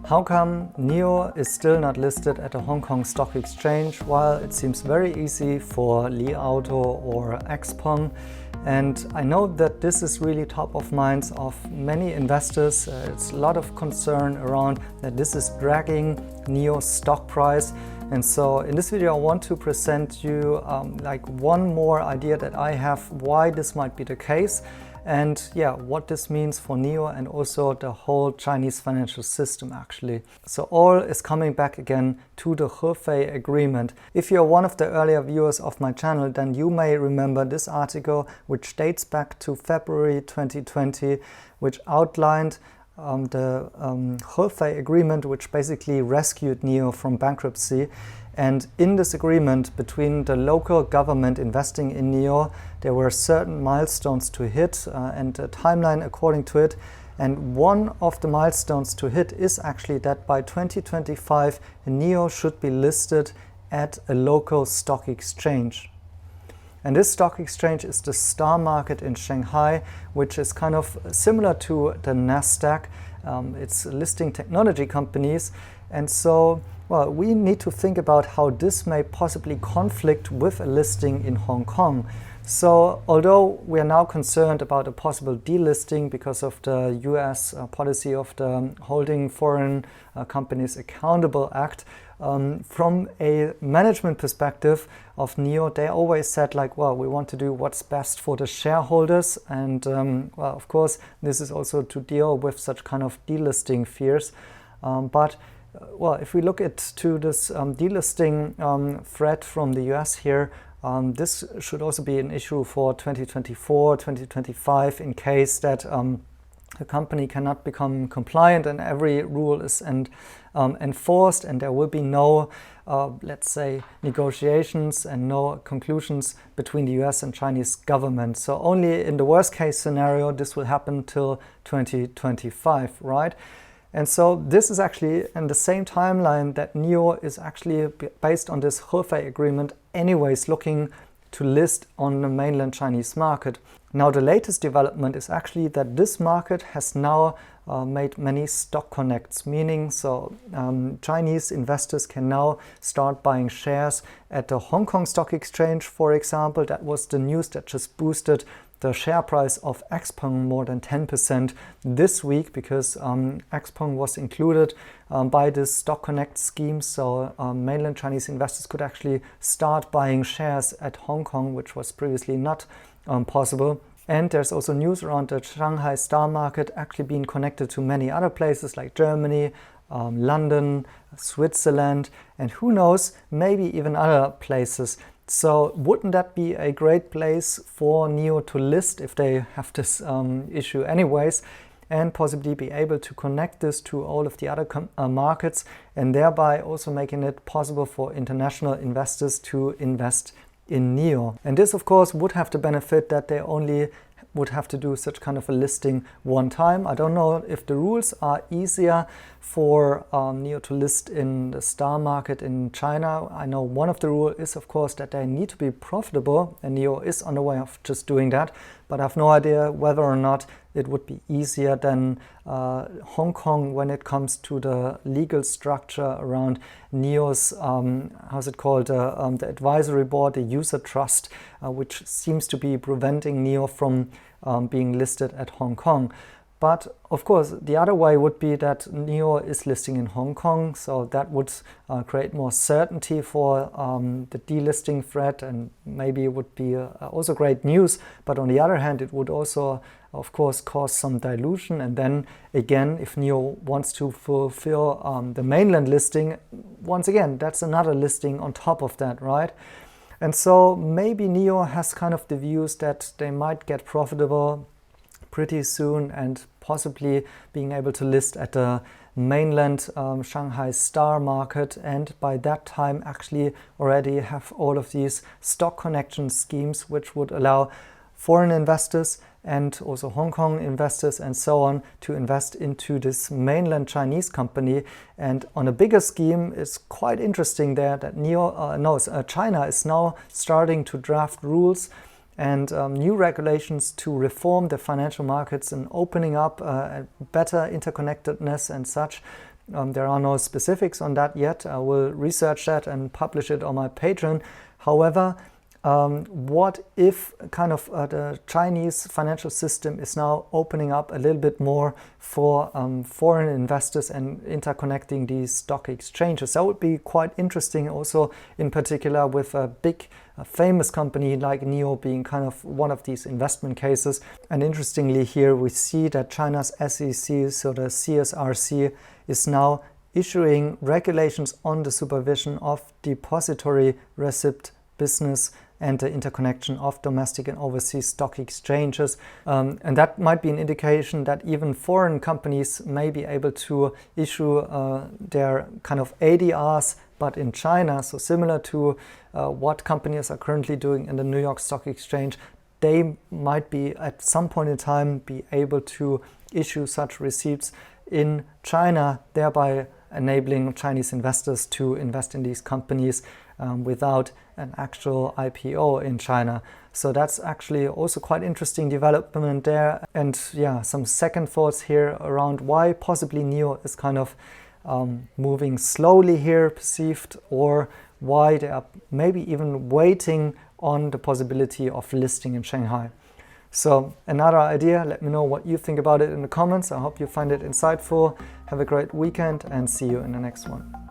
How come NIO is still not listed at the Hong Kong Stock Exchange while it seems very easy for Li Auto or XPeng? And I know that this is really top of minds of many investors. It's a lot of concern around that this is dragging NIO's stock price. And so in this video I want to present you like one more idea that I have why this might be the case. And yeah, what this means for NIO and also the whole Chinese financial system actually. So all is coming back again to the Hefei agreement. If you're one of the earlier viewers of my channel, then you may remember this article, which dates back to February 2020, which outlined the Hefei agreement, which basically rescued NIO from bankruptcy. And in this agreement between the local government investing in NIO, there were certain milestones to hit and a timeline according to it. And one of the milestones to hit is actually that by 2025, NIO should be listed at a local stock exchange. And this stock exchange is the Star Market in Shanghai, which is kind of similar to the NASDAQ. It's listing technology companies. And so, well, we need to think about how this may possibly conflict with a listing in Hong Kong. So, although we are now concerned about a possible delisting because of the US policy of the Holding Foreign Companies Accountable Act, from a management perspective of NIO, they always said like, well, we want to do what's best for the shareholders. And well, of course, this is also to deal with such kind of delisting fears. Well, if we look to this delisting threat from the US here, this should also be an issue for 2024, 2025 in case that a company cannot become compliant and every rule is enforced and there will be no, let's say, negotiations and no conclusions between the US and Chinese government. So only in the worst case scenario, this will happen till 2025, right? And so this is actually in the same timeline that NIO is actually based on this Hefei agreement anyways looking to list on the mainland Chinese market. Now the latest development is actually that this market has now made many stock connects, meaning so Chinese investors can now start buying shares at the Hong Kong Stock Exchange, for example. That was the news that just boosted the share price of XPeng more than 10% this week because XPeng was included by this Stock Connect scheme. So mainland Chinese investors could actually start buying shares at Hong Kong, which was previously not possible. And there's also news around the Shanghai Star Market actually being connected to many other places like Germany, London, Switzerland, and who knows, maybe even other places. So wouldn't that be a great place for NIO to list if they have this issue anyways, and possibly be able to connect this to all of the other markets and thereby also making it possible for international investors to invest in NIO. And this of course would have the benefit that they only would have to do such kind of a listing one time. I don't know if the rules are easier for NIO to list in the Star Market in China. I know one of the rules is of course that they need to be profitable, and NIO is on the way of just doing that, but I have no idea whether or not it would be easier than Hong Kong when it comes to the legal structure around NIO's, how's it called, the advisory board, the user trust, which seems to be preventing NIO from being listed at Hong Kong. But of course, the other way would be that NIO is listing in Hong Kong, so that would create more certainty for the delisting threat, and maybe it would be also great news. But on the other hand, it would also, of course, cause some dilution. And then again, if NIO wants to fulfill the mainland listing, once again, that's another listing on top of that, right? And so maybe NIO has kind of the views that they might get profitable pretty soon and possibly being able to list at the mainland Shanghai Star Market, and by that time actually already have all of these stock connection schemes which would allow foreign investors and also Hong Kong investors and so on to invest into this mainland Chinese company. And on a bigger scheme, it's quite interesting there that China is now starting to draft rules and new regulations to reform the financial markets and opening up better interconnectedness and such There are no specifics on that yet. I will research that and publish it on my Patreon. However, what if kind of the Chinese financial system is now opening up a little bit more for foreign investors and interconnecting these stock exchanges? That would be quite interesting, also in particular with a big famous company like NIO being kind of one of these investment cases. And interestingly here we see that China's SEC, so the CSRC, is now issuing regulations on the supervision of depository receipt business and the interconnection of domestic and overseas stock exchanges. And that might be an indication that even foreign companies may be able to issue their kind of ADRs, but in China, so similar to what companies are currently doing in the New York Stock Exchange. They might be at some point in time be able to issue such receipts in China, thereby enabling Chinese investors to invest in these companies without an actual IPO in China. So that's actually also quite interesting development there. And yeah, some second thoughts here around why possibly NIO is kind of moving slowly here perceived, or why they are maybe even waiting on the possibility of listing in Shanghai. So another idea, let me know what you think about it in the comments. I hope you find it insightful. Have a great weekend and see you in the next one.